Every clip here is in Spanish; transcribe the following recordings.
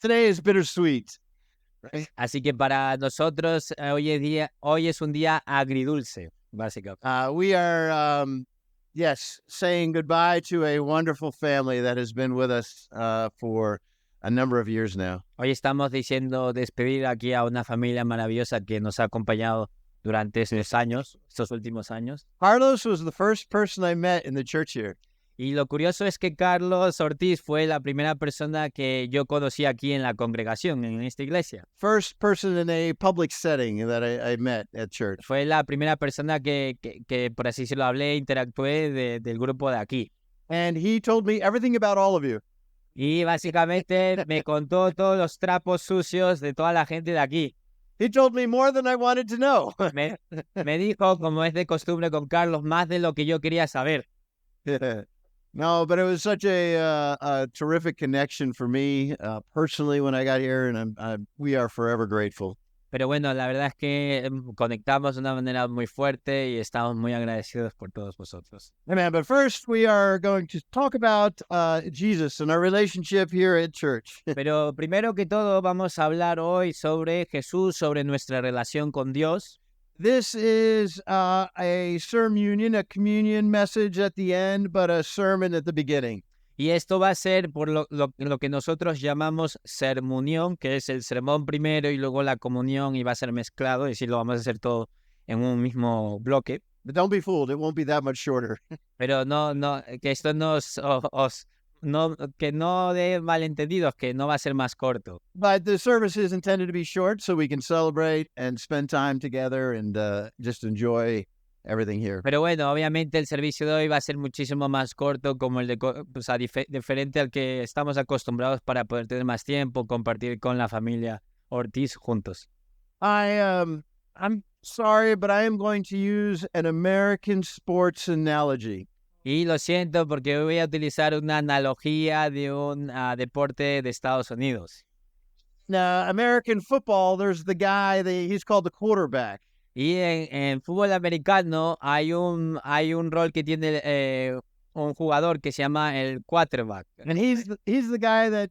Today is bittersweet. Right? Así que para nosotros hoy es un día agridulce, básicamente. We are, yes, saying goodbye to a wonderful family that has been with us for a number of years now. Hoy estamos diciendo despedir aquí a una familia maravillosa que nos ha acompañado durante estos últimos años. Carlos was the first person I met in the church here. Y lo curioso es que Carlos Ortiz fue la primera persona que yo conocí aquí en la congregación, en esta iglesia. First person in a public setting that I met at church. Fue la primera persona que por así decirlo, hablé, interactué del grupo de aquí. And he told me everything about all of you. Y básicamente me contó todos los trapos sucios de toda la gente de aquí. He told me more than I wanted to know. Me dijo, como es de costumbre con Carlos, más de lo que yo quería saber. No, but it was such a terrific connection for me personally when I got here, and we are forever grateful. Pero bueno, la verdad es que conectamos de una manera muy fuerte y estamos muy agradecidos por todos vosotros. Amen. But first, we are going to talk about Jesus and our relationship here at church. Pero primero que todo vamos a hablar hoy sobre Jesús, sobre nuestra relación con Dios. This is a sermon, a communion message at the end, but a sermon at the beginning. Y esto va a ser por lo que nosotros llamamos sermunión, que es el sermón primero y luego la comunión, y va a ser mezclado, es decir, lo vamos a hacer todo en un mismo bloque. But don't be fooled, it won't be that much shorter. Pero que esto que no dé malentendidos, que no va a ser más corto. But the service is intended to be short so we can celebrate and spend time together and just enjoy everything here. Pero bueno, obviamente el servicio de hoy va a ser muchísimo más corto, como el diferente al que estamos acostumbrados para poder tener más tiempo, compartir con la familia Ortiz juntos. I'm sorry, but I am going to use an American sports analogy. Y lo siento porque voy a utilizar una analogía de un deporte de Estados Unidos. Now, American football, there's the guy, he's called the quarterback. Y en fútbol americano hay un rol que tiene un jugador que se llama el quarterback. And he's the guy that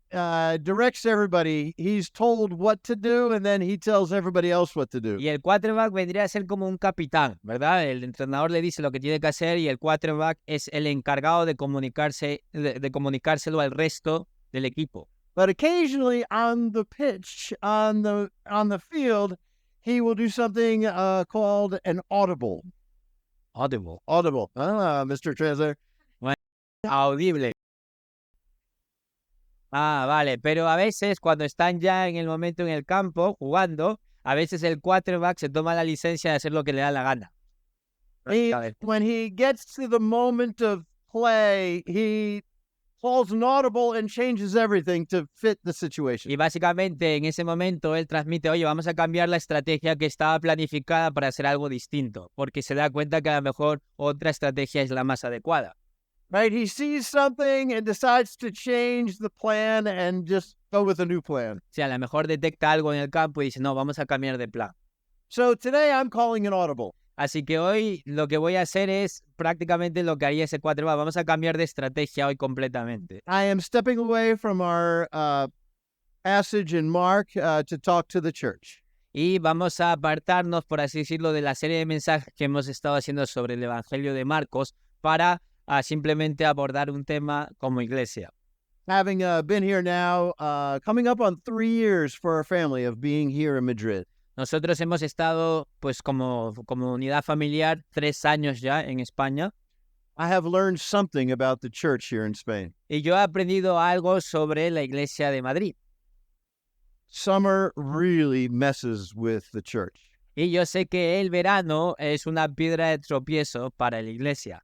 directs everybody. He's told what to do, and then he tells everybody else what to do. Y el quarterback vendría a ser como un capitán, ¿verdad? El entrenador le dice lo que tiene que hacer y el quarterback es el encargado de comunicárselo al resto del equipo. But occasionally on the pitch, on the field, he will do something called an audible. Audible. Audible. Mr. Treasure. Audible. Vale, pero a veces cuando están ya en el momento en el campo jugando, a veces el quarterback se toma la licencia de hacer lo que le da la gana. When he gets to the moment of play, he calls an audible and changes everything to fit the situation. Y básicamente en ese momento él transmite, oye, vamos a cambiar la estrategia que estaba planificada para hacer algo distinto, porque se da cuenta que a lo mejor otra estrategia es la más adecuada. Right? He sees something and decides to change the plan and just go with a new plan. O sea, a lo mejor detecta algo en el campo y dice, no, vamos a cambiar de plan. So today I'm calling an audible. Así que hoy lo que voy a hacer es prácticamente lo que haría ese quarterback. Vamos a cambiar de estrategia hoy completamente. I am stepping away from our passage in Mark to talk to the church. Y vamos a apartarnos, por así decirlo, de la serie de mensajes que hemos estado haciendo sobre el Evangelio de Marcos para simplemente abordar un tema como iglesia. Having been here now, coming up on 3 years for our family of being here in Madrid. Nosotros hemos estado, pues como unidad familiar, 3 años ya en España. I have learned something about the church here in Spain. Y yo he aprendido algo sobre la iglesia de Madrid. Summer really messes with the church. Y yo sé que el verano es una piedra de tropiezo para la iglesia.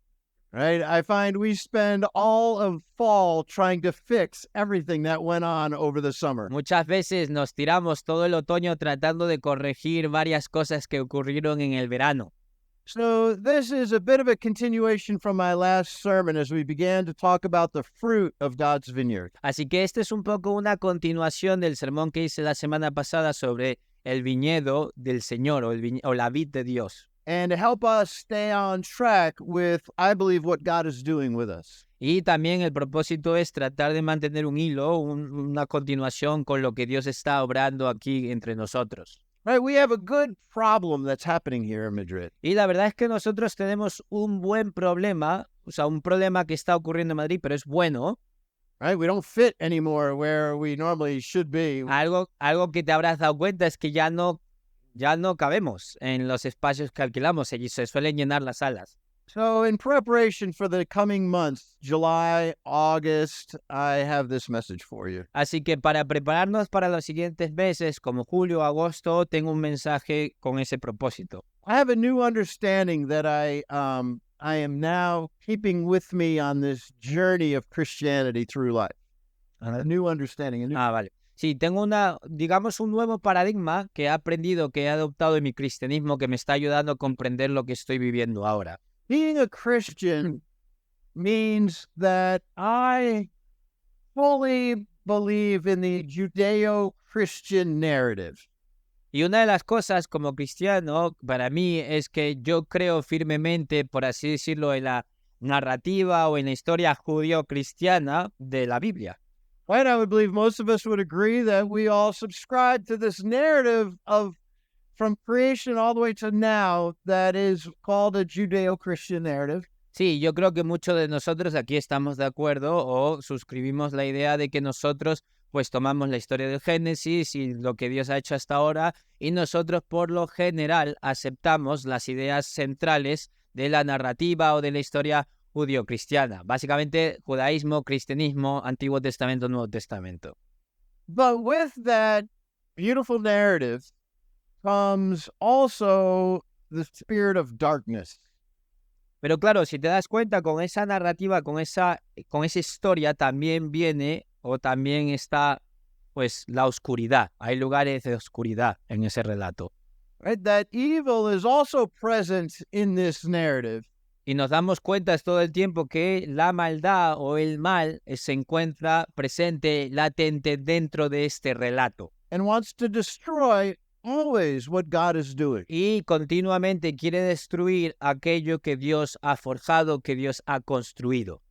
Right? I find we spend all of fall trying to fix everything that went on over the summer. Muchas veces nos tiramos todo el otoño tratando de corregir varias cosas que ocurrieron en el verano. So this is a bit of a continuation from my last sermon as we began to talk about the fruit of God's vineyard. Así que este es un poco una continuación del sermón que hice la semana pasada sobre el viñedo del Señor o la vid de Dios. and to help us stay on track with, I believe, what God is doing with us. Y también el propósito es tratar de mantener un hilo, una continuación con lo que Dios está obrando aquí entre nosotros. Right? We have a good problem that's happening here in Madrid. Y la verdad es que nosotros tenemos un buen problema, o sea, un problema que está ocurriendo en Madrid, pero es bueno. Right? We don't fit anymore where we normally should be. Algo que te habrás dado cuenta es que ya no cabemos en los espacios que alquilamos y se suelen llenar las salas. So, in preparation for the coming months, July, August, I have this message for you. Así que para prepararnos para los siguientes meses, como julio, agosto, tengo un mensaje con ese propósito. I have a new understanding that I am now keeping with me on this journey of Christianity through life. A new understanding. Vale. Sí, tengo digamos, un nuevo paradigma que he aprendido, que he adoptado en mi cristianismo, que me está ayudando a comprender lo que estoy viviendo ahora. Being a Christian means that I fully believe in the Judeo-Christian narrative. Y una de las cosas como cristiano para mí es que yo creo firmemente, por así decirlo, en la narrativa o en la historia judío-cristiana de la Biblia. Right? I would believe most of us would agree that we all subscribe to this narrative of from creation all the way to now that is called a Judeo-Christian narrative. Sí, yo creo que muchos de nosotros aquí estamos de acuerdo o suscribimos la idea de que nosotros pues tomamos la historia del Génesis y lo que Dios ha hecho hasta ahora y nosotros por lo general aceptamos las ideas centrales de la narrativa o de la historia judío-cristiana. Básicamente judaísmo, cristianismo, Antiguo Testamento, Nuevo Testamento. But with that beautiful narrative comes also the spirit of darkness. Pero claro, si te das cuenta, con esa narrativa, con esa historia también viene o también está pues la oscuridad. Hay lugares de oscuridad en ese relato. Right? That evil is also present in this narrative. Y nos damos cuenta todo el tiempo que la maldad o el mal se encuentra presente, latente dentro de este relato. And wants to destroy always what God is doing. Y continuamente quiere destruir aquello que Dios ha forjado, que Dios ha construido.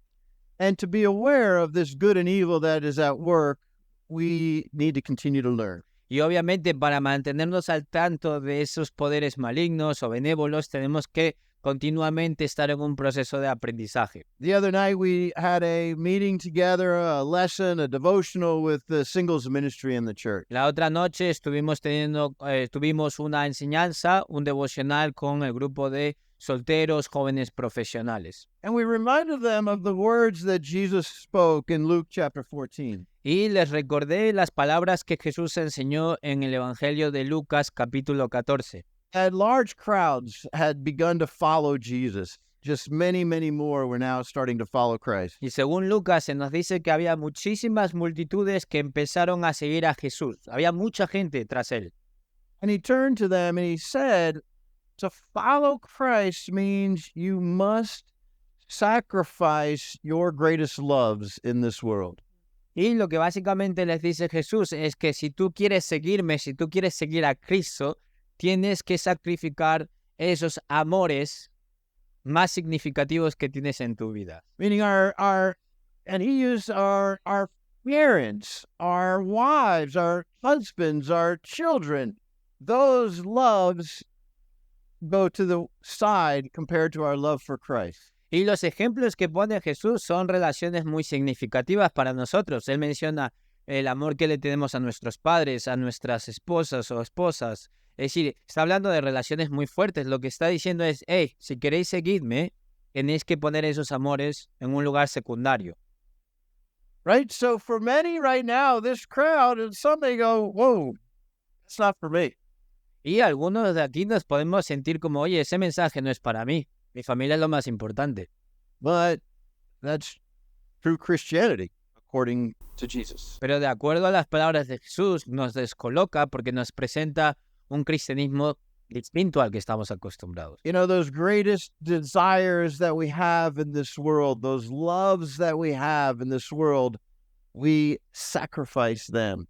And to be aware of this good and evil that is at work, we need to continue to learn. Y obviamente para mantenernos al tanto de esos poderes malignos o benévolos, tenemos que continuamente estar en un proceso de aprendizaje. The other night we had a meeting together, a lesson, a devotional with the singles ministry in the church. La otra noche tuvimos una enseñanza, un devocional con el grupo de solteros, jóvenes profesionales. And we reminded them of the words that Jesus spoke in Luke chapter 14. Y les recordé las palabras que Jesús enseñó en el Evangelio de Lucas capítulo 14. And large crowds had begun to follow Jesus. Just many, many more were now starting to follow Christ. Y según Lucas se nos dice que había muchísimas multitudes que empezaron a seguir a Jesús. Había mucha gente tras él. And he turned to them and he said, to follow Christ means you must sacrifice your greatest loves in this world. Y lo que básicamente les dice Jesús es que si tú quieres seguirme, si tú quieres seguir a Cristo, tienes que sacrificar esos amores más significativos que tienes en tu vida. Meaning and he used our parents, our wives, our husbands, our children. Those loves go to the side compared to our love for Christ. Y los ejemplos que pone Jesús son relaciones muy significativas para nosotros. Él menciona el amor que le tenemos a nuestros padres, a nuestras esposas o esposas. Es decir, está hablando de relaciones muy fuertes. Lo que está diciendo es, hey, si queréis seguirme, tenéis que poner esos amores en un lugar secundario. Right? So for many right now, this crowd, and some they go, whoa, it's not for me. Y algunos de aquí nos podemos sentir como, oye, ese mensaje no es para mí. Mi familia es lo más importante. But that's true Christianity, according to Jesus. Pero de acuerdo a las palabras de Jesús, nos descoloca porque nos presenta un cristianismo distinto al que estamos acostumbrados. You know, those greatest desires that we have in this world, those loves that we have in this world, we sacrifice them.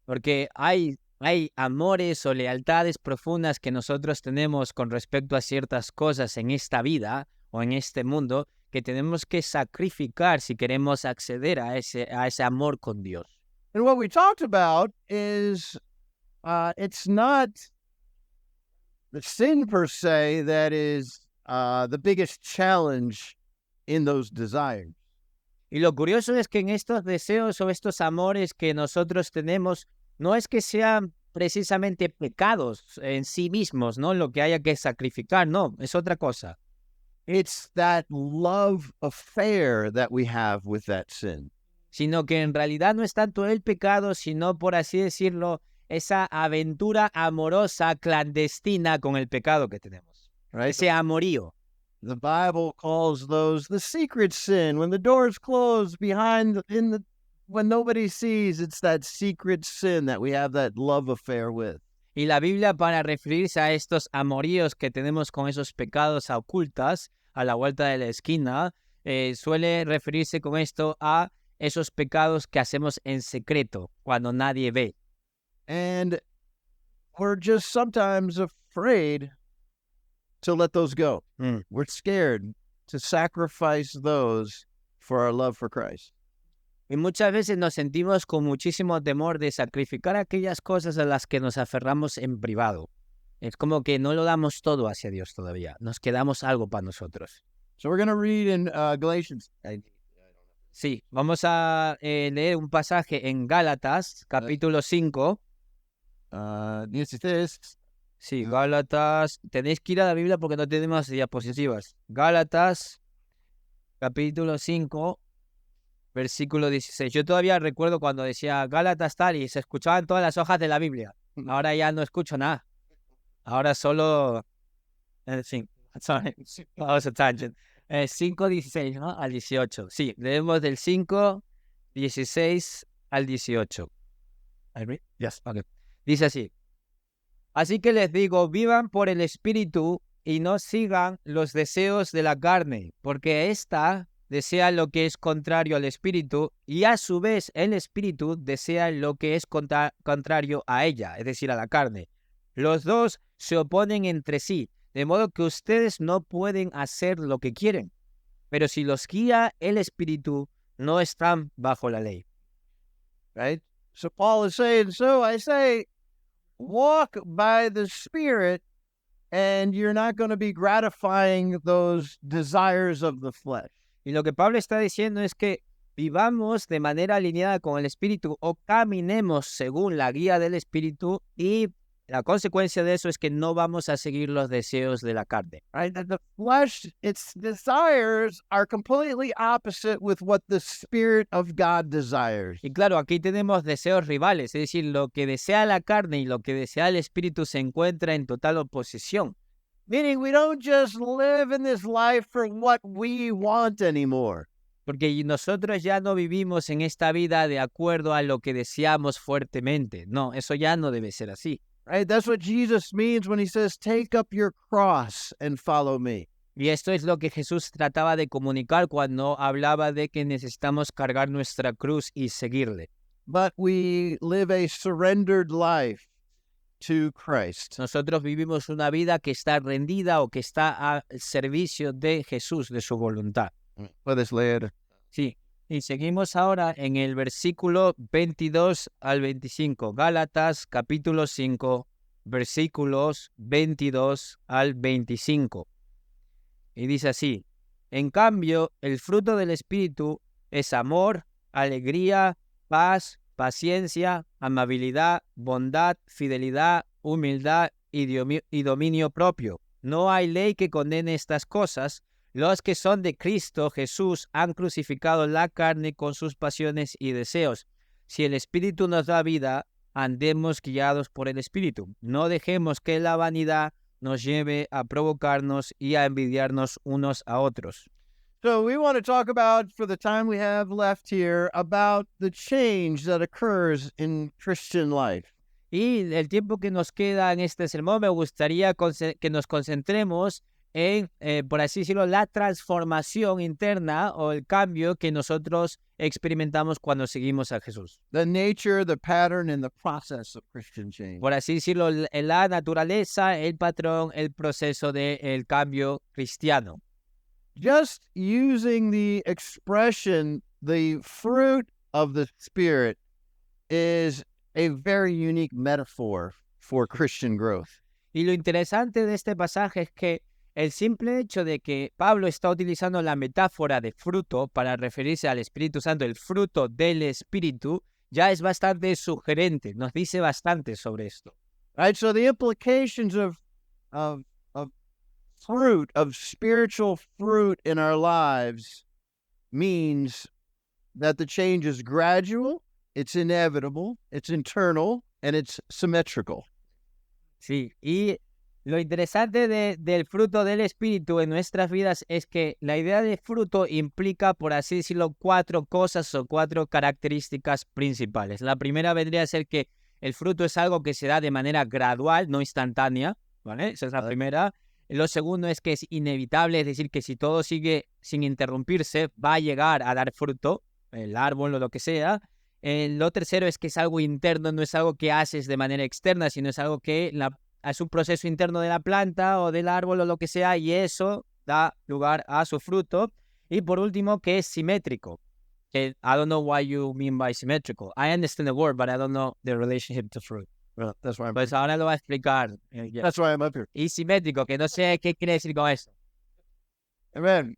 Porque hay hay amores o lealtades profundas que nosotros tenemos con respecto a ciertas cosas en esta vida o en este mundo que tenemos que sacrificar si queremos acceder a ese amor con Dios. And what we talked about is it's not the sin per se that is the biggest challenge in those desires. Y lo curioso es que en estos deseos o estos amores que nosotros tenemos, no es que sean precisamente pecados en sí mismos, ¿no? Lo que haya que sacrificar, no, es otra cosa. It's that love affair that we have with that sin. Sino que en realidad no es tanto el pecado, sino, por así decirlo, esa aventura amorosa clandestina con el pecado que tenemos. Right? Ese amorío. The Bible calls those the secret sin. When the door's closed when nobody sees, it's that secret sin that we have that love affair with. Y la Biblia, para referirse a estos amoríos que tenemos con esos pecados ocultas a la vuelta de la esquina, suele referirse con esto a esos pecados que hacemos en secreto, cuando nadie ve. And we're just sometimes afraid to let those go. We're scared to sacrifice those for our love for Christ. Y muchas veces nos sentimos con muchísimo temor de sacrificar aquellas cosas a las que nos aferramos en privado. Es como que no lo damos todo hacia Dios todavía. Nos quedamos algo para nosotros. So we're going to read in Galatians. Sí, vamos a leer un pasaje en Gálatas, capítulo 5. Dice this. Sí, Gálatas. Tenéis que ir a la Biblia porque no tenemos diapositivas. Gálatas, capítulo 5. Versículo 16. Yo todavía recuerdo cuando decía Gálatas tal y se escuchaban todas las hojas de la Biblia. Ahora ya no escucho nada. Ahora solo... Sí, sorry. That was a tangent. 5:16, ¿no? Al 18. Sí, leemos del 5:16 al 18. I read? Yes. Okay. Dice así. Así que les digo, vivan por el Espíritu y no sigan los deseos de la carne, porque ésta desea lo que es contrario al Espíritu y a su vez el Espíritu desea lo que es contrario a ella, es decir, a la carne. Los dos se oponen entre sí, de modo que ustedes no pueden hacer lo que quieren. Pero si los guía el Espíritu, no están bajo la ley. Right? So Paul is saying, so I say, walk by the Spirit and you're not going to be gratifying those desires of the flesh. Y lo que Pablo está diciendo es que vivamos de manera alineada con el Espíritu o caminemos según la guía del Espíritu y la consecuencia de eso es que no vamos a seguir los deseos de la carne. Right? The flesh, its desires are completely opposite with what the Spirit of God desires. Y claro, aquí tenemos deseos rivales, es decir, lo que desea la carne y lo que desea el Espíritu se encuentra en total oposición. Meaning we don't just live in this life for what we want anymore. Porque nosotros ya no vivimos en esta vida de acuerdo a lo que deseamos fuertemente. No, eso ya no debe ser así. Right? That's what Jesus means when he says, take up your cross and follow me. Y esto es lo que Jesús trataba de comunicar cuando hablaba de que necesitamos cargar nuestra cruz y seguirle. But we live a surrendered life to Christ. Nosotros vivimos una vida que está rendida o que está al servicio de Jesús, de su voluntad. Puedes leer. Sí, y seguimos ahora en el versículo 22 al 25. Gálatas, capítulo 5, versículos 22 al 25. Y dice así, en cambio, el fruto del Espíritu es amor, alegría, paz, paciencia, amabilidad, bondad, fidelidad, humildad y dominio propio. No hay ley que condene estas cosas. Los que son de Cristo Jesús han crucificado la carne con sus pasiones y deseos. Si el Espíritu nos da vida, andemos guiados por el Espíritu. No dejemos que la vanidad nos lleve a provocarnos y a envidiarnos unos a otros. So we want to talk about, for the time we have left here, about the change that occurs in Christian life. Y el tiempo que nos queda en este sermón me gustaría que nos concentremos en, por así decirlo, la transformación interna o el cambio que nosotros experimentamos cuando seguimos a Jesús. The nature, the pattern, and the process of Christian change. Por así decirlo, la naturaleza, el patrón, el proceso del cambio cristiano. Just using the expression, the fruit of the Spirit, is a very unique metaphor for Christian growth. Y lo interesante de este pasaje es que el simple hecho de que Pablo está utilizando la metáfora de fruto para referirse al Espíritu Santo, el fruto del Espíritu, ya es bastante sugerente, nos dice bastante sobre esto. Right? So the implications of fruit, of spiritual fruit in our lives means that the change is gradual, it's inevitable, it's internal, and it's symmetrical. Sí, y lo interesante del fruto del Espíritu en nuestras vidas es que la idea de fruto implica, por así decirlo, 4 cosas o 4 características principales. La primera vendría a ser que el fruto es algo que se da de manera gradual, no instantánea, ¿vale? Esa es la primera. Lo segundo es que es inevitable, es decir, que si todo sigue sin interrumpirse, va a llegar a dar fruto, el árbol o lo que sea. Lo tercero es que es algo interno, no es algo que haces de manera externa, sino es algo que es un proceso interno de la planta o del árbol o lo que sea, y eso da lugar a su fruto. Y por último, que es simétrico. Que I don't know what you mean by symmetrical. I understand the word, but I don't know the relationship to fruit. Well, that's why I'm Pues ahora lo voy a explicar. That's why I'm up here. Y simétrico, que no sé qué quiere decir con eso. Amen.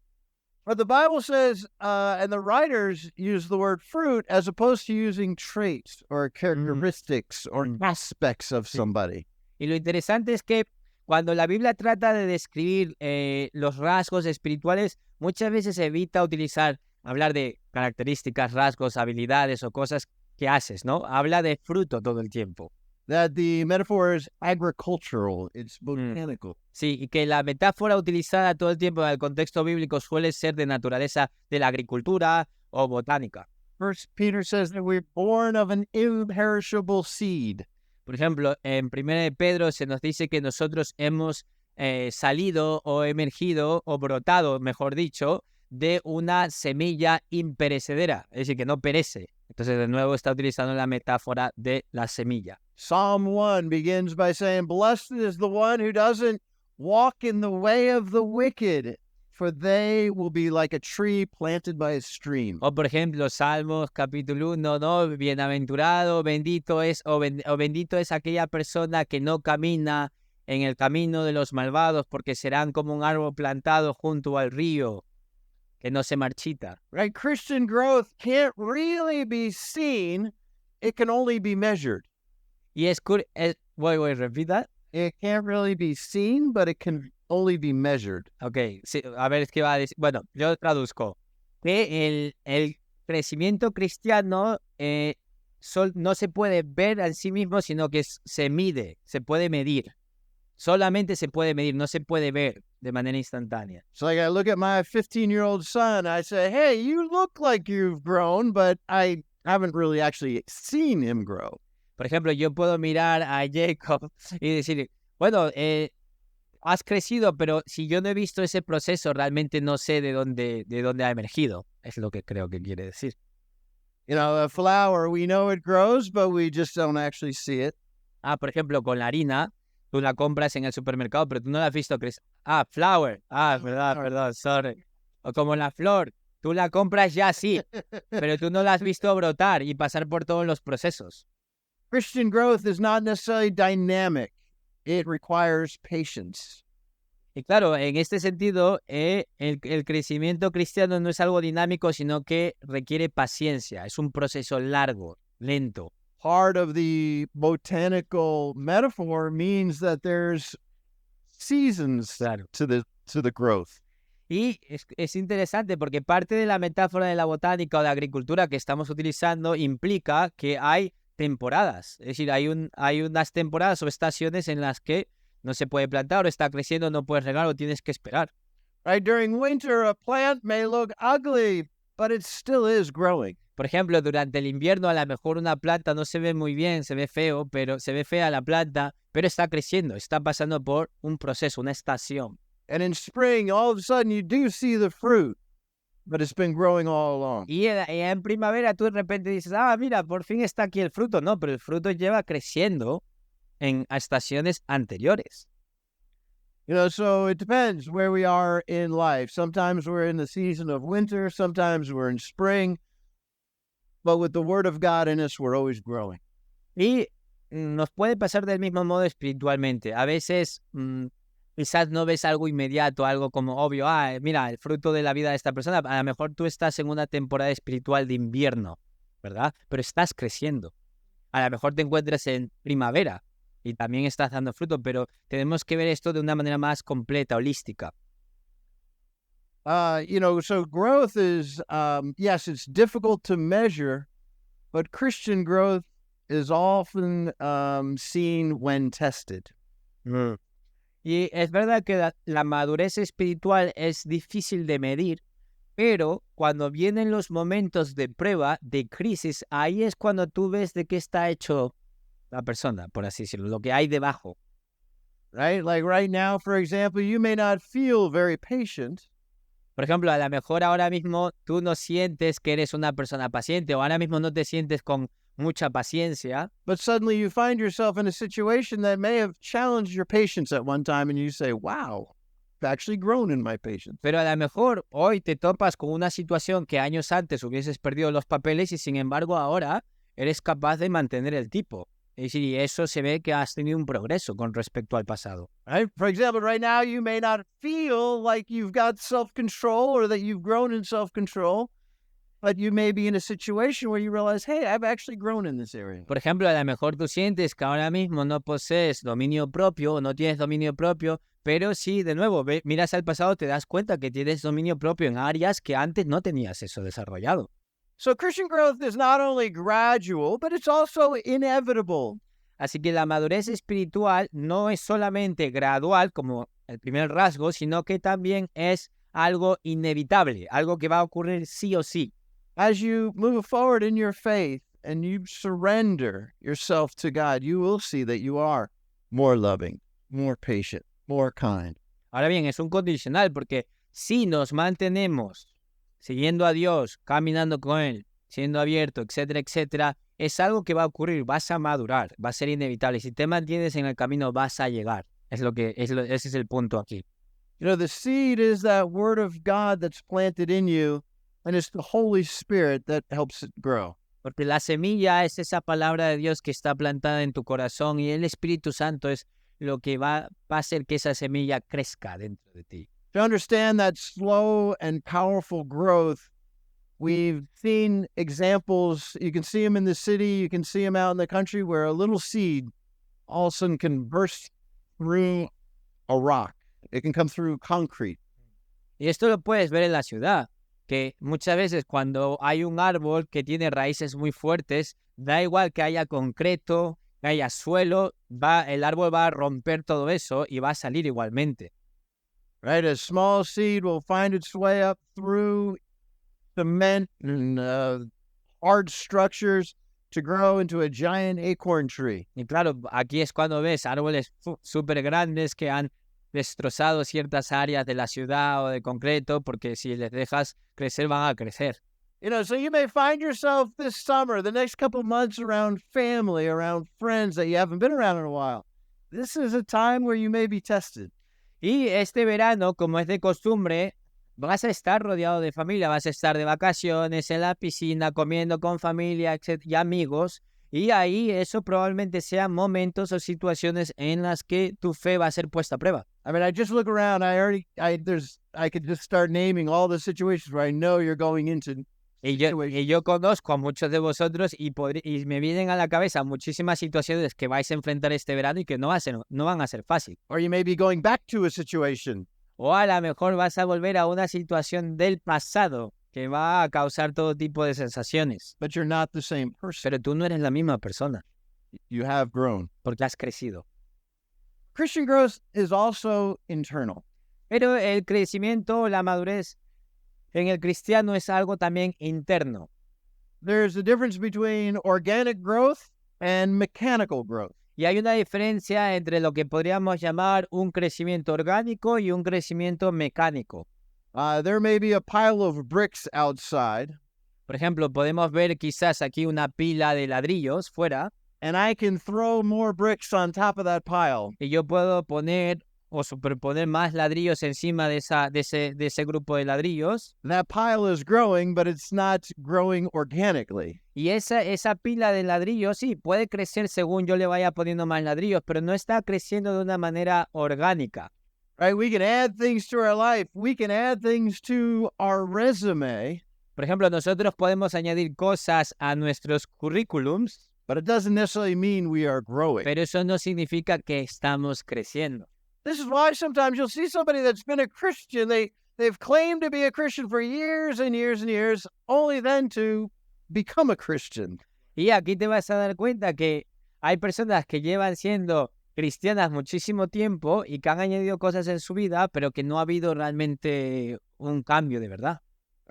But the Bible says, and the writers use the word fruit as opposed to using traits or characteristics or aspects of somebody. Y lo interesante es que cuando la Biblia trata de describir los rasgos espirituales, muchas veces evita hablar de características, rasgos, habilidades o cosas que haces, ¿no? Habla de fruto todo el tiempo. That the metaphor is agricultural, it's botanical. Sí, y que la metáfora utilizada todo el tiempo en el contexto bíblico suele ser de naturaleza de la agricultura o botánica. First Peter says that we're born of an imperishable seed. Por ejemplo, en 1 de Pedro se nos dice que nosotros hemos salido o emergido o brotado, mejor dicho, de una semilla imperecedera, es decir, que no perece. Entonces, de nuevo, está utilizando la metáfora de la semilla. Psalm 1 begins by saying, "Blessed is the one who doesn't walk in the way of the wicked, for they will be like a tree planted by a stream." O, por ejemplo, Salmos capítulo 1, ¿no? Bienaventurado, bendito es, o bendito es aquella persona que no camina en el camino de los malvados, porque serán como un árbol plantado junto al río, que no se marchita. Right? Christian growth can't really be seen, it can only be measured. Y voy, repita. It can't really be seen, but it can only be measured. Ok, sí, a ver, es que va a decir. Bueno, yo traduzco. Que el crecimiento cristiano no se puede ver en sí mismo, sino que se mide, se puede medir. Solamente se puede medir, no se puede ver de manera instantánea. So like I look at my 15-year-old son, I say, "Hey, you look like you've grown, but I haven't really actually seen him grow." Por ejemplo, yo puedo mirar a Jacob y decir, bueno, has crecido, pero si yo no he visto ese proceso, realmente no sé de dónde ha emergido. Es lo que creo que quiere decir. You know, a flower, we know it grows, but we just don't actually see it. Por ejemplo, con la harina, tú la compras en el supermercado, pero tú no la has visto crecer. Flower. Perdón, sorry. O como la flor, tú la compras ya sí, pero tú no la has visto brotar y pasar por todos los procesos. Christian growth is not necessarily dynamic. It requires patience. Y claro, en este sentido, el crecimiento cristiano no es algo dinámico, sino que requiere paciencia. Es un proceso largo, lento. Part of the botanical metaphor means that there's seasons to the growth. Y es interesante porque parte de la metáfora de la botánica o de la agricultura que estamos utilizando implica que hay temporadas. Es decir, hay unas temporadas o estaciones en las que no se puede plantar o está creciendo, no puedes regar o tienes que esperar. Right? During winter, a plant may look ugly, but it still is growing. Por ejemplo, durante el invierno a lo mejor una planta no se ve muy bien, se ve feo, pero se ve fea la planta, pero está creciendo, está pasando por un proceso, una estación. And in spring, all of a sudden, you do see the fruit, but it's been growing all along. Y en primavera tú de repente dices, mira, por fin está aquí el fruto. No, pero el fruto lleva creciendo en estaciones anteriores. So it depends where we are in life. Sometimes we're in the season of winter, sometimes we're in spring. But with the Word of God in us, we're always growing. Y nos puede pasar del mismo modo espiritualmente. A veces quizás no ves algo inmediato, algo como obvio. Mira, el fruto de la vida de esta persona. A lo mejor tú estás en una temporada espiritual de invierno, ¿verdad? Pero estás creciendo. A lo mejor te encuentras en primavera y también estás dando fruto, pero tenemos que ver esto de una manera más completa, holística. So growth is, yes, it's difficult to measure, but Christian growth is often seen when tested. Y es verdad que la madurez espiritual es difícil de medir, pero cuando vienen los momentos de prueba, de crisis, ahí es cuando tú ves de qué está hecho la persona, por así decirlo, lo que hay debajo. Right? Like right now, for example, you may not feel very patient. Por ejemplo, a lo mejor ahora mismo tú no sientes que eres una persona paciente o ahora mismo no te sientes con mucha paciencia. But suddenly you find yourself in a situation that may have challenged your patience at one time and you say, wow, I've actually grown in my patience. Pero a lo mejor hoy te topas con una situación que años antes hubieses perdido los papeles y sin embargo ahora eres capaz de mantener el tipo. Y si eso se ve que has tenido un progreso con respecto al pasado. Right? For example, right now you may not feel like you've got self-control or that you've grown in self-control, but you may be in a situation where you realize, hey, I've actually grown in this area. Por ejemplo, a lo mejor tú sientes que ahora mismo no posees dominio propio o no tienes dominio propio, pero sí, de nuevo, miras al pasado, te das cuenta que tienes dominio propio en áreas que antes no tenías eso desarrollado. So Christian growth is not only gradual, but it's also inevitable. Así que la madurez espiritual no es solamente gradual, como el primer rasgo, sino que también es algo inevitable, algo que va a ocurrir sí o sí. As you move forward in your faith and you surrender yourself to God, you will see that you are more loving, more patient, more kind. Ahora bien, es un condicional porque si nos mantenemos siguiendo a Dios, caminando con Él, siendo abierto, etcétera, etcétera, es algo que va a ocurrir, vas a madurar, va a ser inevitable. Si te mantienes en el camino, vas a llegar. Ese es el punto aquí. The seed is that word of God that's planted in you, and it's the Holy Spirit that helps it grow. Porque la semilla es esa palabra de Dios que está plantada en tu corazón y el Espíritu Santo es lo que va a hacer que esa semilla crezca dentro de ti. To understand that slow and powerful growth, we've seen examples. You can see them in the city, you can see them out in the country, where a little seed all of a sudden can burst through a rock. It can come through concrete. Y esto lo puedes ver en la ciudad, que muchas veces cuando hay un árbol que tiene raíces muy fuertes, da igual que haya concreto, que haya suelo, el árbol va a romper todo eso y va a salir igualmente. Right? A small seed will find its way up through cement and hard structures to grow into a giant acorn tree. Y claro, aquí es cuando ves árboles súper grandes que han destrozado ciertas áreas de la ciudad o de concreto, porque si les dejas crecer, van a crecer. So you may find yourself this summer, the next couple months, around family, around friends that you haven't been around in a while. This is a time where you may be tested. Y este verano, como es de costumbre, vas a estar rodeado de familia, vas a estar de vacaciones, en la piscina, comiendo con familia, etc., y amigos, y ahí eso probablemente sean momentos o situaciones en las que tu fe va a ser puesta a prueba. I mean, I just look around, I could just start naming all the situations where I know you're going into. Y yo conozco a muchos de vosotros y me vienen a la cabeza muchísimas situaciones que vais a enfrentar este verano y que no van a ser fáciles. Or you may be going back to a situation. O a lo mejor vas a volver a una situación del pasado que va a causar todo tipo de sensaciones. But you're not the same person. Pero tú no eres la misma persona. You have grown. Porque has crecido. Christian growth is also internal. Pero el crecimiento, la madurez en el cristiano es algo también interno. There's a difference between organic growth and mechanical growth. Y hay una diferencia entre lo que podríamos llamar un crecimiento orgánico y un crecimiento mecánico. There may be a pile of bricks outside, Por ejemplo, podemos ver quizás aquí una pila de ladrillos fuera and I can throw more bricks on top of that pile. y yo puedo poner o superponer más ladrillos encima de ese grupo de ladrillos. That pile is growing, but it's not growing organically. Y esa pila de ladrillos, sí, puede crecer según yo le vaya poniendo más ladrillos, pero no está creciendo de una manera orgánica. Right? We can add things to our life. We can add things to our resume, Por ejemplo, nosotros podemos añadir cosas a nuestros currículums, but it doesn't necessarily mean we are growing. pero eso no significa que estamos creciendo. This is why sometimes you'll see somebody that's been a Christian. They've claimed to be a Christian for years and years and years, only then to become a Christian. Y aquí te vas a dar cuenta que hay personas que llevan siendo cristianas muchísimo tiempo y que han añadido cosas en su vida, pero que no ha habido realmente un cambio de verdad.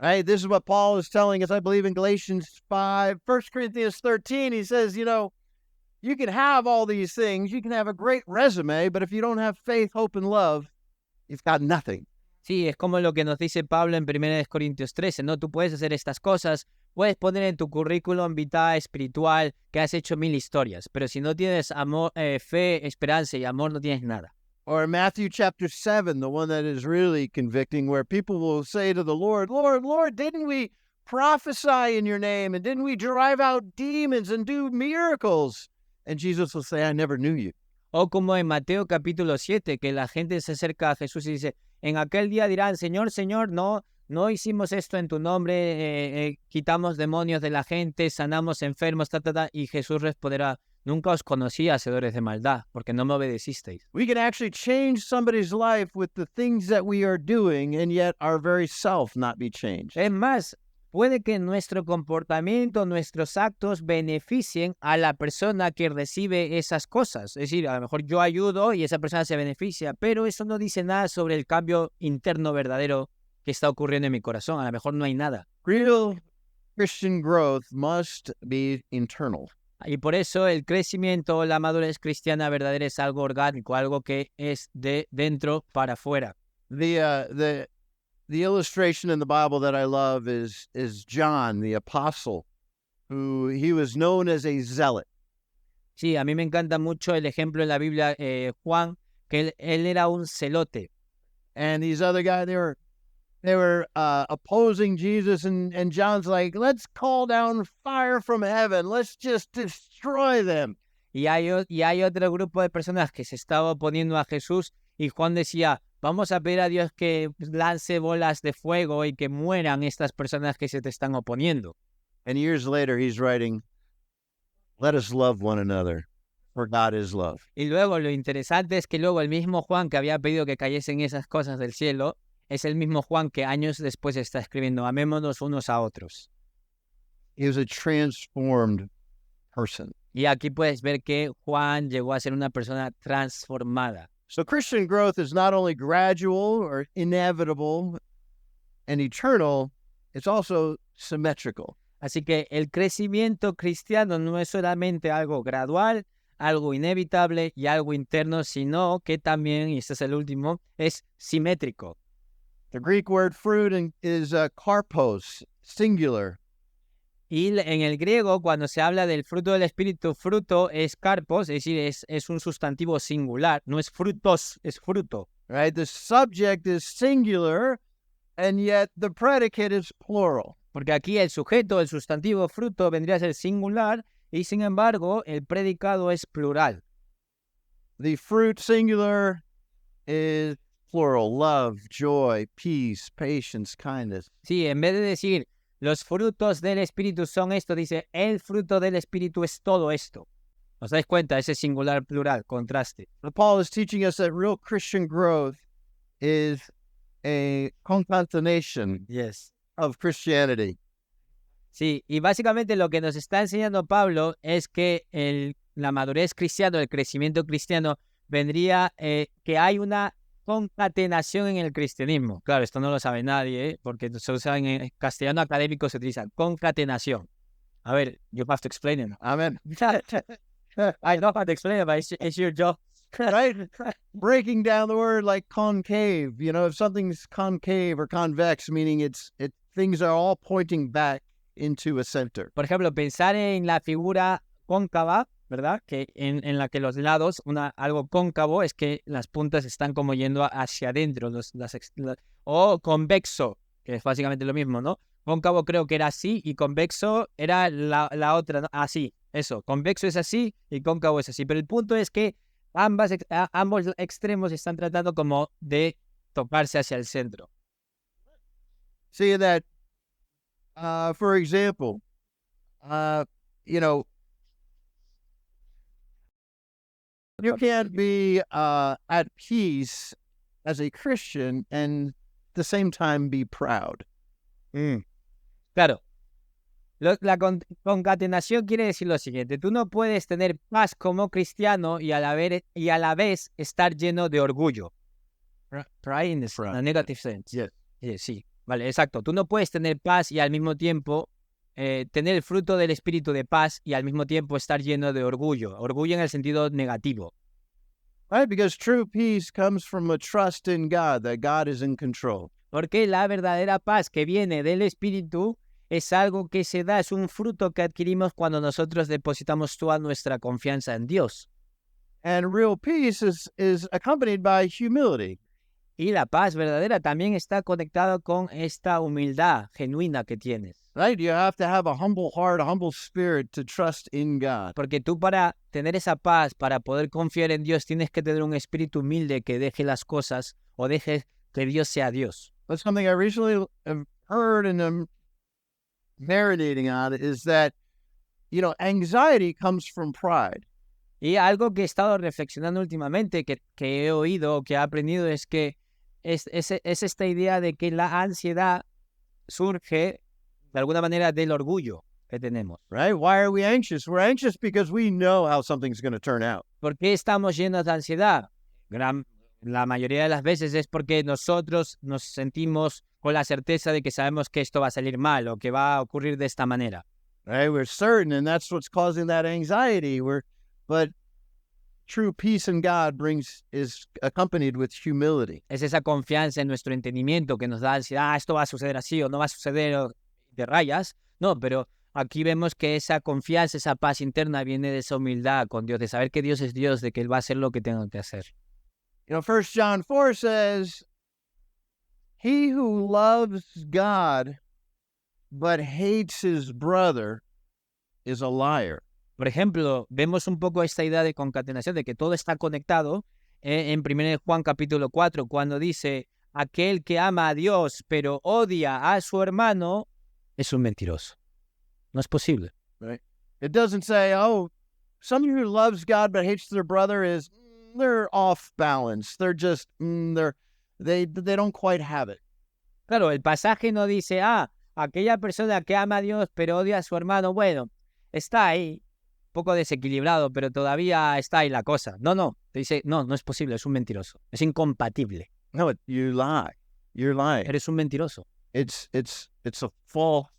Right? This is what Paul is telling us, I believe, in Galatians 5, 1 Corinthians 13. He says, you can have all these things. You can have a great resume, but if you don't have faith, hope, and love, you've got nothing. Sí, es como lo que nos dice Pablo en 1 Corintios 13, ¿no? Tú puedes hacer estas cosas, puedes poner en tu currículum vitae espiritual que has hecho 1000 historias, pero si no tienes amor, fe, esperanza y amor, no tienes nada. Or in Matthew chapter 7, the one that is really convicting, where people will say to the Lord, Lord, Lord, didn't we prophesy in your name? And didn't we drive out demons and do miracles? And Jesus will say, I never knew you. O como en Mateo capítulo 7, que la gente se acerca a Jesús y dice, en aquel día dirán, Señor, Señor, no hicimos esto en tu nombre, quitamos demonios de la gente, sanamos enfermos, y Jesús responderá, nunca os conocí, hacedores de maldad, porque no me obedecisteis. We can actually change somebody's life with the things that we are doing, and yet our very self not be changed. Es más, puede que nuestro comportamiento, nuestros actos beneficien a la persona que recibe esas cosas. Es decir, a lo mejor yo ayudo y esa persona se beneficia, pero eso no dice nada sobre el cambio interno verdadero que está ocurriendo en mi corazón. A lo mejor no hay nada. Real Christian growth must be internal. Y por eso el crecimiento, la madurez cristiana verdadera es algo orgánico, algo que es de dentro para afuera. The illustration in the Bible that I love is John, the apostle, who he was known as a zealot. Sí, a mí me encanta mucho el ejemplo en la Biblia, Juan, que él era un celote. And these other guys, they were opposing Jesus, and John's like, let's call down fire from heaven. Let's just destroy them. Y hay otro grupo de personas que se estaba oponiendo a Jesús y Juan decía, vamos a pedir a Dios que lance bolas de fuego y que mueran estas personas que se te están oponiendo. And years later, he's writing, let us love one another, for God is love. Y luego lo interesante es que luego el mismo Juan que había pedido que cayesen esas cosas del cielo, es el mismo Juan que años después está escribiendo, amémonos unos a otros. He was a transformed person. Y aquí puedes ver que Juan llegó a ser una persona transformada. So Christian growth is not only gradual or inevitable and eternal, it's also symmetrical. Así que el crecimiento cristiano no es solamente algo gradual, algo inevitable y algo interno, sino que también, y este es el último, es simétrico. The Greek word fruit is karpos, singular. Y en el griego, cuando se habla del fruto del Espíritu, fruto es karpos, es decir, es un sustantivo singular, no es frutos, es fruto. Right? The subject is singular, and yet the predicate is plural. Porque aquí el sujeto, el sustantivo fruto, vendría a ser singular, y sin embargo, el predicado es plural. The fruit singular is plural, love, joy, peace, patience, kindness. Sí, en vez de decir los frutos del Espíritu son esto, dice el fruto del Espíritu es todo esto. ¿Os dais cuenta? Ese singular plural, contraste. Paul is teaching us that real Christian growth is a concatenation of Christianity. Sí, y básicamente lo que nos está enseñando Pablo es que la madurez cristiana, el crecimiento cristiano, vendría que hay una concatenación en el cristianismo. Claro, esto no lo sabe nadie, porque se usa en castellano académico, se utiliza concatenación. A ver, you have to explain it. Amen. I know how to explain it, but it's your job. right? Breaking down the word like concave, if something's concave or convex, meaning things are all pointing back into a center. Por ejemplo, pensar en la figura cóncava, ¿verdad? Que en la que los lados, algo cóncavo es que las puntas están como yendo hacia adentro, o convexo, que es básicamente lo mismo, ¿no? Cóncavo creo que era así y convexo era la otra, ¿no? Así, eso, convexo es así y cóncavo es así, pero el punto es que ambos extremos están tratando como de tocarse hacia el centro. See that, for example, you can't be at peace as a Christian and at the same time be proud. Claro. La concatenación quiere decir lo siguiente: tú no puedes tener paz como cristiano y a la vez estar lleno de orgullo. Pride in a negative sense. Yes. Sí, vale, exacto. Tú no puedes tener paz y al mismo tiempo tener el fruto del espíritu de paz y al mismo tiempo estar lleno de orgullo. Orgullo en el sentido negativo. Right? Because true peace comes from a trust in God, that God is in control. Porque la verdadera paz que viene del espíritu es algo que se da, es un fruto que adquirimos cuando nosotros depositamos toda nuestra confianza en Dios. And real peace is accompanied by humility. Y la paz verdadera también está conectada con esta humildad genuina que tienes. Right? You have to have a humble heart, a humble spirit to trust in God. Porque tú, para tener esa paz, para poder confiar en Dios, tienes que tener un espíritu humilde que deje las cosas o deje que Dios sea Dios. That's something I recently have heard and I'm marinating on, is that, anxiety comes from pride. Y algo que he estado reflexionando últimamente, que he oído, que he aprendido, es que es esta idea de que la ansiedad surge de alguna manera del orgullo que tenemos. Right? Why are we anxious? We're anxious because we know how something's going to turn out. ¿Por qué estamos llenos de ansiedad? La mayoría de las veces es porque nosotros nos sentimos con la certeza de que sabemos que esto va a salir mal o que va a ocurrir de esta manera. Right? We're certain, and that's what's causing that anxiety. But true peace in God is accompanied with humility. Es esa confianza en nuestro entendimiento que nos da ansiedad. Esto va a suceder así o no va a suceder, o de rayas. No, pero aquí vemos que esa confianza, esa paz interna viene de esa humildad con Dios, de saber que Dios es Dios, de que Él va a hacer lo que tenga que hacer. 1 John 4 says, he who loves God but hates his brother is a liar. Por ejemplo, vemos un poco esta idea de concatenación, de que todo está conectado en 1 Juan capítulo 4, cuando dice, aquel que ama a Dios pero odia a su hermano es un mentiroso. No es posible. Right? It doesn't say, somebody who loves God but hates their brother they're off balance. They're just, they don't quite have it. Claro, el pasaje no dice, aquella persona que ama a Dios pero odia a su hermano, bueno, está ahí, un poco desequilibrado, pero todavía está ahí la cosa. No, te dice, no es posible, es un mentiroso, es incompatible. No, you lie. You're lying. Eres un mentiroso. It's a false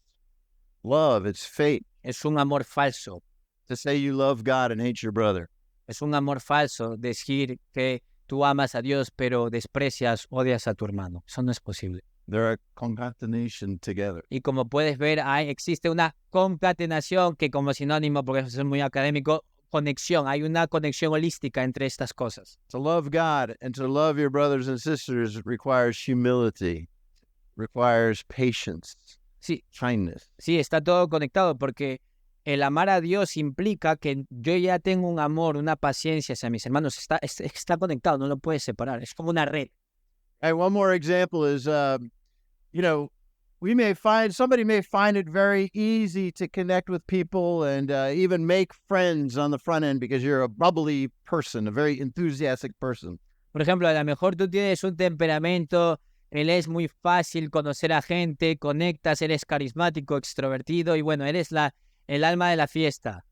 love. It's fake. Es un amor falso. To say you love God and hate your brother. Es un amor falso decir que tú amas a Dios pero desprecias, odias a tu hermano. Eso no es posible. There are concatenation together. Y como puedes ver, existe una concatenación que, como sinónimo, porque eso es muy académico, conexión. Hay una conexión holística entre estas cosas. To love God and to love your brothers and sisters requires humility, requires patience, kindness. Sí, está todo conectado, porque el amar a Dios implica que yo ya tengo un amor, una paciencia hacia mis hermanos. Está conectado, no lo puedes separar. Es como una red. And one more example is, somebody may find it very easy to connect with people and even make friends on the front end because you're a bubbly person, a very enthusiastic person. Por ejemplo, a lo mejor tú tienes un temperamento, es muy fácil conocer a gente, conectas, eres carismático, extrovertido y bueno, eres el alma de la fiesta.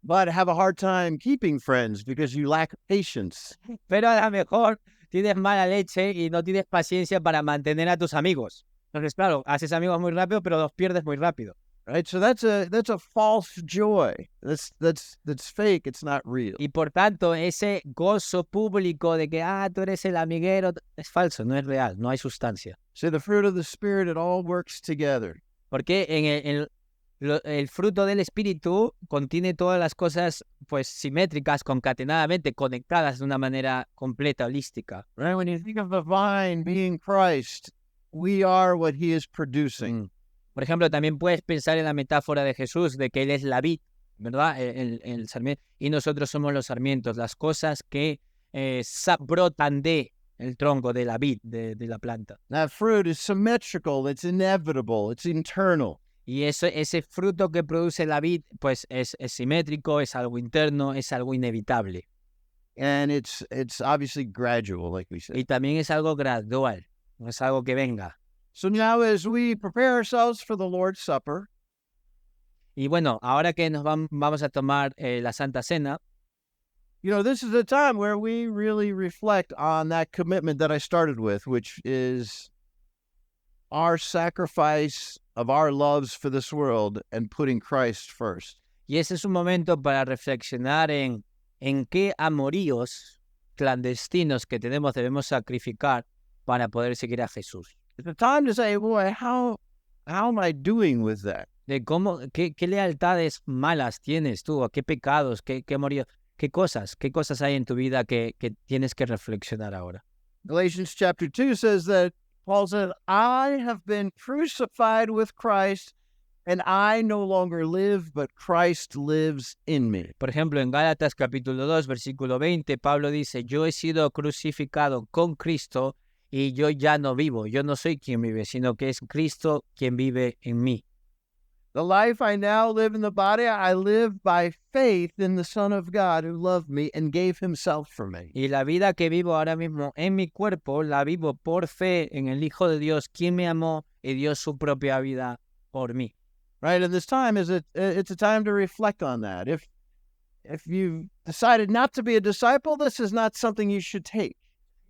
But have a hard time keeping friends because you lack patience. Pero a lo mejor tienes mala leche y no tienes paciencia para mantener a tus amigos. Entonces, claro, haces amigos muy rápido, pero los pierdes muy rápido. right? So that's a false joy. That's fake. It's not real. Y por tanto, ese gozo público de que, tú eres el amiguero, es falso, no es real, no hay sustancia. See, the fruit of the Spirit, it all works together. Porque el fruto del Espíritu contiene todas las cosas pues simétricas, concatenadamente, conectadas de una manera completa, holística. Right? When you think of the vine being Christ, we are what he is producing. Por ejemplo, también puedes pensar en la metáfora de Jesús, de que Él es la vid, ¿verdad? El sarmiento, y nosotros somos los sarmientos, las cosas que brotan de el tronco, de la vid, de la planta. That fruit is symmetrical, it's inevitable, it's internal. Y ese fruto que produce la vid, pues es simétrico, es algo interno, es algo inevitable. And it's obviously gradual, like we said. Y también es algo gradual, no es algo que venga. So now as we prepare ourselves for the Lord's Supper, y bueno, ahora que nos vamos a tomar la Santa Cena, this is a time where we really reflect on that commitment that I started with, which is our sacrifice of our loves for this world and putting Christ first. Y ese es un momento para reflexionar en qué amoríos clandestinos que debemos sacrificar para poder seguir a Jesús. It's a time to say, boy, how am I doing with that? De qué lealtades malas tienes tú, qué pecados, qué amoríos, qué cosas hay en tu vida que tienes que reflexionar ahora. Galatians chapter 2 says that Paul said, I have been crucified with Christ, and I no longer live, but Christ lives in me. Por ejemplo, en Gálatas capítulo 2, versículo 20, Pablo dice, yo he sido crucificado con Cristo y yo ya no vivo. Yo no soy quien vive, sino que es Cristo quien vive en mí. The life I now live in the body, I live by faith in the Son of God who loved me and gave himself for me. Y la vida que vivo ahora mismo en mi cuerpo, la vivo por fe en el Hijo de Dios, quien me amó y dio su propia vida por mí. Right, and this time it's a time to reflect on that. If you've decided not to be a disciple, this is not something you should take.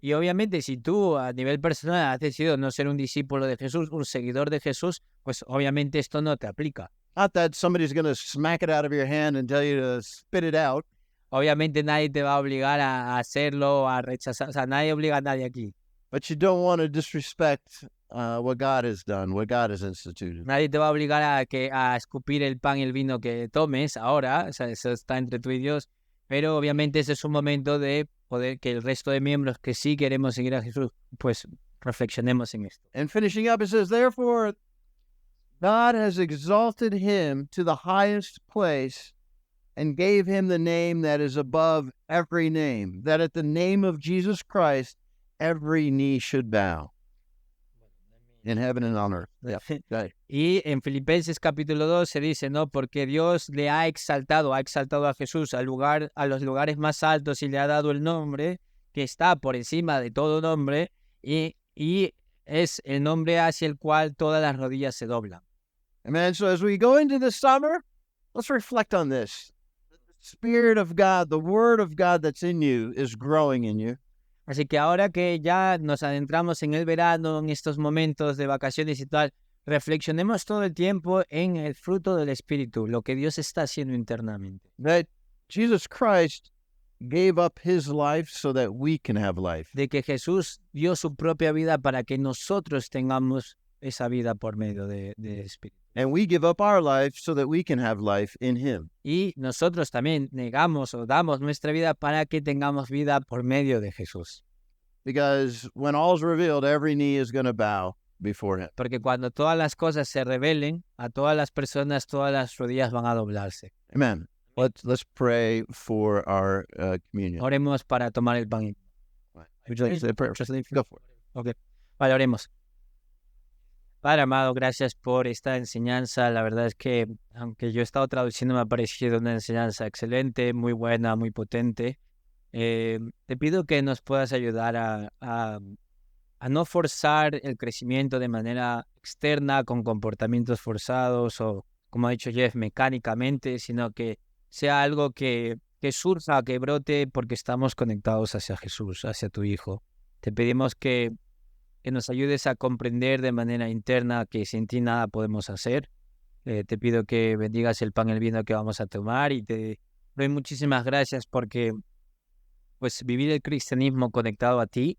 Y obviamente si tú a nivel personal has decidido no ser un discípulo de Jesús, un seguidor de Jesús, pues obviamente esto no te aplica. Not that somebody's going to smack it out of your hand and tell you to spit it out. Obviamente nadie te va a obligar a hacerlo, a rechazar, o sea, nadie obliga a nadie aquí. But you don't want to disrespect what God has done, what God has instituted. Nadie te va a obligar a escupir el pan y el vino que tomes ahora, o sea, eso está entre tú y Dios. Pero obviamente ese es un momento de poder que el resto de miembros que sí queremos seguir a Jesús, pues reflexionemos en esto. And finishing up, it says, therefore, God has exalted him to the highest place and gave him the name that is above every name, that at the name of Jesus Christ, every knee should bow in heaven and on earth. Yeah. Right. Y en Filipenses capítulo 2 se dice, ¿no? Porque Dios le ha exaltado a Jesús a los lugares más altos y le ha dado el nombre que está por encima de todo nombre y es el nombre hacia el cual todas las rodillas se doblan. Amen. So as we go into the summer, let's reflect on this. The Spirit of God, the Word of God that's in you is growing in you. Así que ahora que ya nos adentramos en el verano, en estos momentos de vacaciones y tal, reflexionemos todo el tiempo en el fruto del Espíritu, lo que Dios está haciendo internamente. That Jesus Christ gave up his life so that we can have life. De que Jesús dio su propia vida para que nosotros tengamos esa vida por medio de Espíritu. And we give up our life so that we can have life in him. Y nosotros también negamos o damos nuestra vida para que tengamos vida por medio de Jesús. Because when all's revealed, every knee is going to bow before him. Porque cuando todas las cosas se revelen, a todas las personas, todas las rodillas van a doblarse. Amen. Let's pray for our communion. Oremos para tomar el pan. Would you like to say a prayer? Go for it. Okay. Vale, oremos. Padre amado, gracias por esta enseñanza. La verdad es que, aunque yo he estado traduciendo, me ha parecido una enseñanza excelente, muy buena, muy potente. Te pido que nos puedas ayudar a no forzar el crecimiento de manera externa, con comportamientos forzados o, como ha dicho Jeff, mecánicamente, sino que sea algo que surja, que brote, porque estamos conectados hacia Jesús, hacia tu Hijo. Te pedimos que nos ayudes a comprender de manera interna que sin ti nada podemos hacer Te pido que bendigas el pan y el vino que vamos a tomar y te doy muchísimas gracias porque pues vivir el cristianismo conectado a ti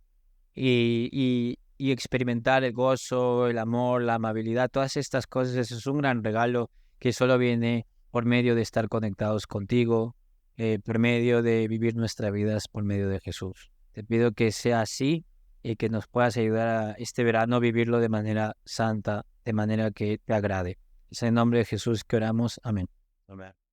y experimentar el gozo, el amor, la amabilidad, todas estas cosas, eso es un gran regalo que solo viene por medio de estar conectados contigo, por medio de vivir nuestras vidas por medio de Jesús. Te pido que sea así y que nos puedas ayudar a este verano a vivirlo de manera santa, de manera que te agrade. Es en el nombre de Jesús que oramos. Amén. Amén.